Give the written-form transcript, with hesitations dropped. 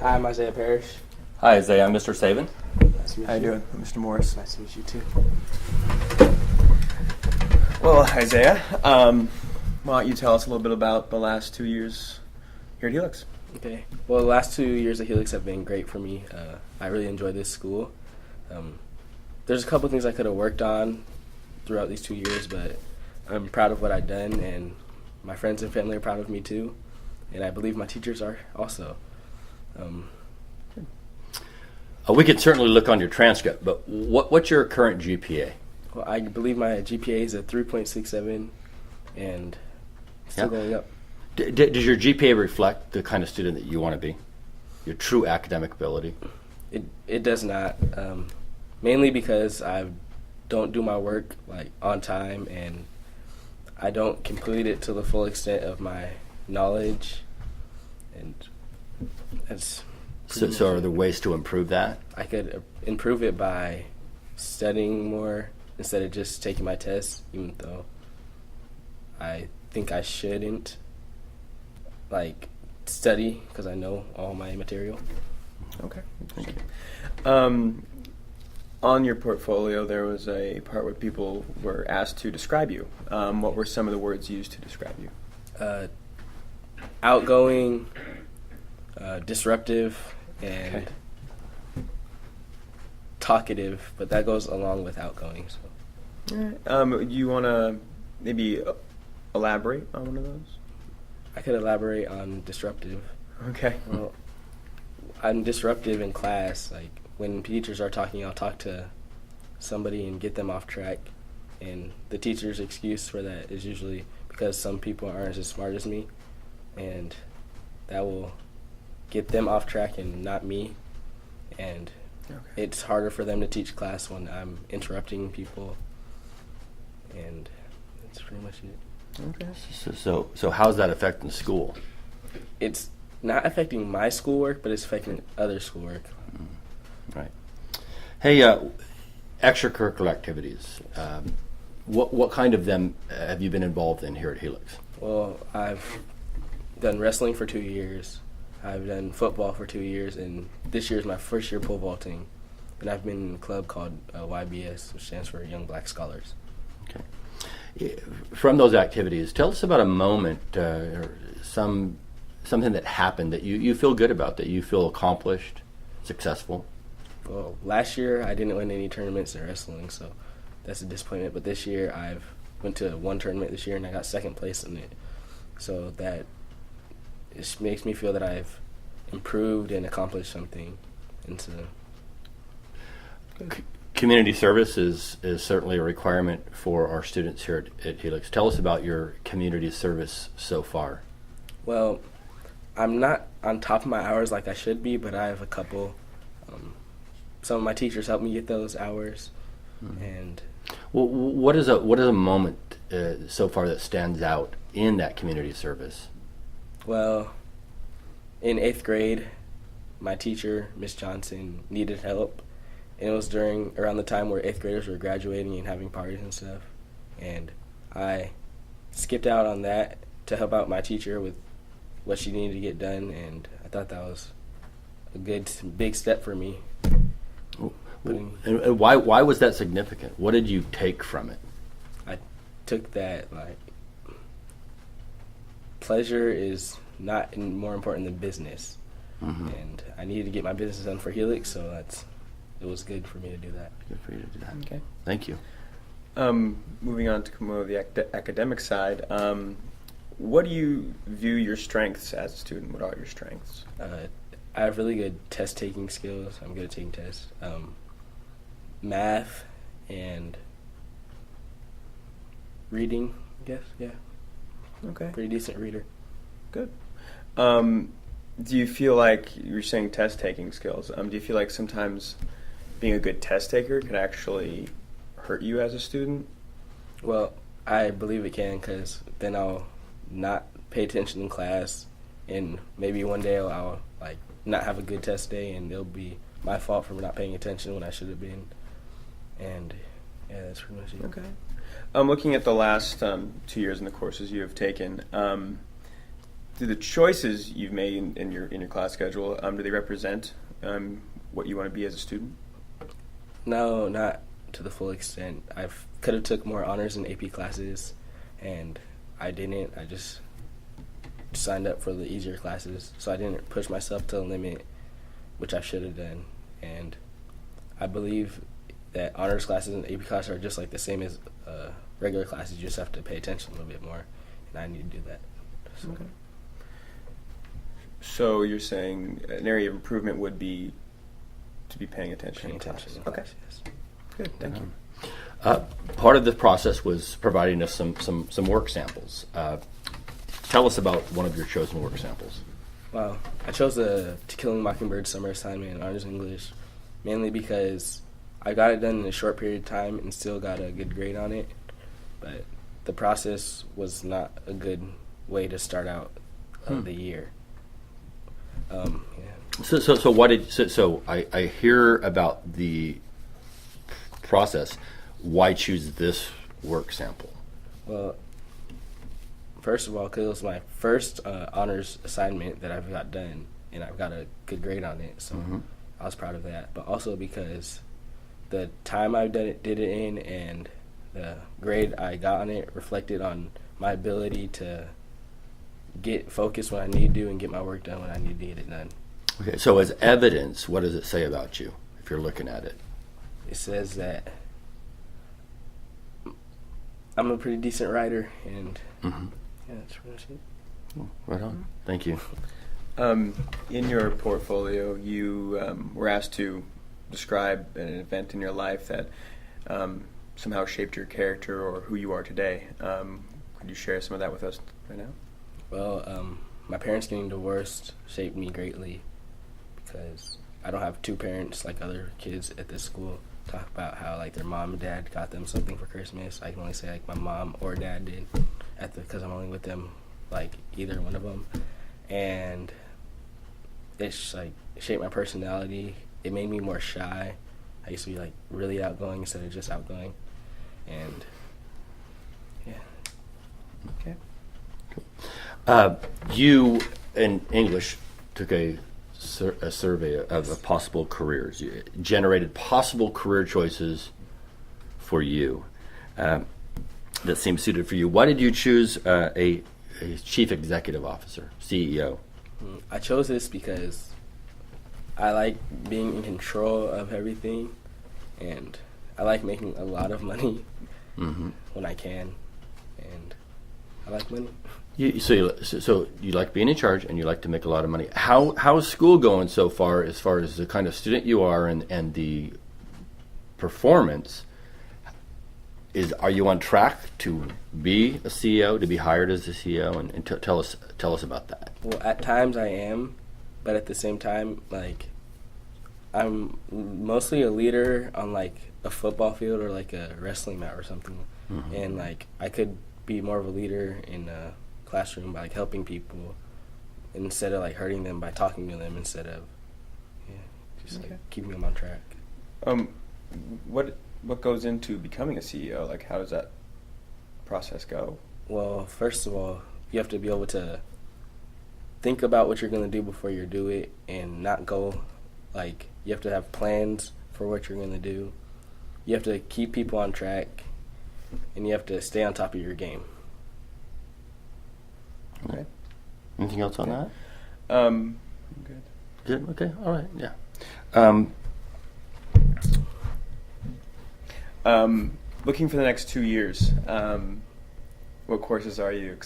Hi, I'm Isaiah Parrish. Hi, Isaiah. I'm Mr. Saban. Nice to meet How you doing, Mr. Morris? Nice to meet you too. Well, Isaiah, why don't you tell us a little bit about the last 2 years here at Helix? Okay. Well, the last 2 years at Helix have been great for me. I really enjoy this school. There's a couple things I could have worked on throughout these 2 years, but I'm proud of what I've done, and my friends and family are proud of me too, and I believe my teachers are also. We could certainly look on your transcript, but what's your current GPA? Well, I believe my GPA is a 3.67, and still going up. Does your GPA reflect the kind of student that you want to be? Your true academic ability? It does not, mainly because I don't do my work on time, and I don't complete it to the full extent of my knowledge, and that's. So are there ways to improve that? I could improve it by studying more instead of just taking my tests, even though I think I shouldn't study because I know all my material. Okay, thank you. On your portfolio, there was a part where people were asked to describe you. What were some of the words used to describe you? Outgoing, disruptive, and talkative, but that goes along with outgoing. So. All right. You want to maybe elaborate on one of those? I could elaborate on disruptive. Okay. Well, I'm disruptive in class. When teachers are talking, I'll talk to somebody and get them off track. And the teacher's excuse for that is usually because some people aren't as smart as me, and that will get them off track and not me. And it's harder for them to teach class when I'm interrupting people. And that's pretty much it. Okay. So how's that affecting school? It's not affecting my schoolwork, but it's affecting other schoolwork. Right. Hey, extracurricular activities. What kind of them have you been involved in here at Helix? Well, I've done wrestling for 2 years. I've done football for 2 years, and this year is my first year pole vaulting. And I've been in a club called YBS, which stands for Young Black Scholars. Okay. From those activities, tell us about a moment or something that happened that you feel good about, that you feel accomplished, successful. Well, last year I didn't win any tournaments in wrestling, so that's a disappointment. But this year I've went to one tournament this year, and I got second place in it. So that it makes me feel that I've improved and accomplished something. Community service is certainly a requirement for our students here at Helix. Tell us about your community service so far. Well, I'm not on top of my hours like I should be, but I have a couple. Some of my teachers help me get those hours. And well, what is a moment so far that stands out in that community service? Well, in 8th grade, my teacher, Miss Johnson, needed help. And it was around the time where 8th graders were graduating and having parties and stuff. And I skipped out on that to help out my teacher with what she needed to get done. And I thought that was a good, big step for me. And why was that significant? What did you take from it? I took that, pleasure is not more important than business. Mm-hmm. And I needed to get my business done for Helix, so it was good for me to do that. Good for you to do that. Okay. Thank you. Moving on to more of the academic side, what do you view your strengths as a student? What are your strengths? I have really good test-taking skills. I'm good at taking tests. Math and reading, I guess, yeah. Okay. Pretty decent reader. Good. Do you feel like, you're saying test-taking skills, do you feel like sometimes being a good test taker could actually hurt you as a student? Well, I believe it can, because then I'll not pay attention in class, and maybe one day I'll not have a good test day, and it'll be my fault for not paying attention when I should have been. And yeah, that's pretty much it. Okay. Looking at the last 2 years in the courses you have taken, do the choices you've made in your class schedule, do they represent what you want to be as a student? No, not to the full extent. I could have took more honors and AP classes, and I didn't. I just signed up for the easier classes, so I didn't push myself to the limit, which I should have done. And I believe that honors classes and AP classes are just like the same as regular classes. You just have to pay attention a little bit more, and I need to do that. So. Okay. So you're saying an area of improvement would be to be paying attention in class. in Okay. class, yes. Good. Thank you. Part of the process was providing us some work samples. Tell us about one of your chosen work samples. Well, I chose the To Kill a Mockingbird summer assignment in honors English, mainly because I got it done in a short period of time and still got a good grade on it. But the process was not a good way to start out the year. Yeah. So what did so I hear about the process. Why choose this work sample? Well, first of all, because it was my first honors assignment that I've got done, and I've got a good grade on it, so I was proud of that. But also because the time I did it in and the grade I got on it reflected on my ability to get focused when I need to and get my work done when I need to get it done. Okay, so as evidence, what does it say about you if you're looking at it? It says that I'm a pretty decent writer, and yeah, that's pretty much it. Oh, right on. Thank you. In your portfolio, you were asked to describe an event in your life that somehow shaped your character or who you are today. Could you share some of that with us right now? Well, my parents getting divorced shaped me greatly because I don't have two parents like other kids at this school talk about how like their mom and dad got them something for Christmas. I can only say like my mom or dad did because I'm only with them, like either one of them. And it's like it shaped my personality. It made me more shy. I used to be like really outgoing instead of just outgoing. And yeah. Okay. You, in English, took a survey of possible careers. You generated possible career choices for you that seemed suited for you. Why did you choose a chief executive officer, CEO? I chose this because I like being in control of everything, and I like making a lot of money when I can, and I like money. So you like being in charge, and you like to make a lot of money. How is school going so far, as the kind of student you are, and the performance? Are you on track to be a CEO, to be hired as a CEO, and tell us about that? Well, at times I am, but at the same time, like I'm mostly a leader on like a football field or like a wrestling mat or something, and like I could be more of a leader in a classroom by like helping people instead of like hurting them by talking to them instead of just like keeping them on track. What goes into becoming a CEO? Like, how does that process go? Well, first of all, you have to be able to think about what you're going to do before you do it and not go, like, you have to have plans for what you're going to do. You have to keep people on track, and you have to stay on top of your game. Okay. Anything else on that? Good. Good. Okay. All right. Yeah. Looking for the next 2 years, what courses are you excited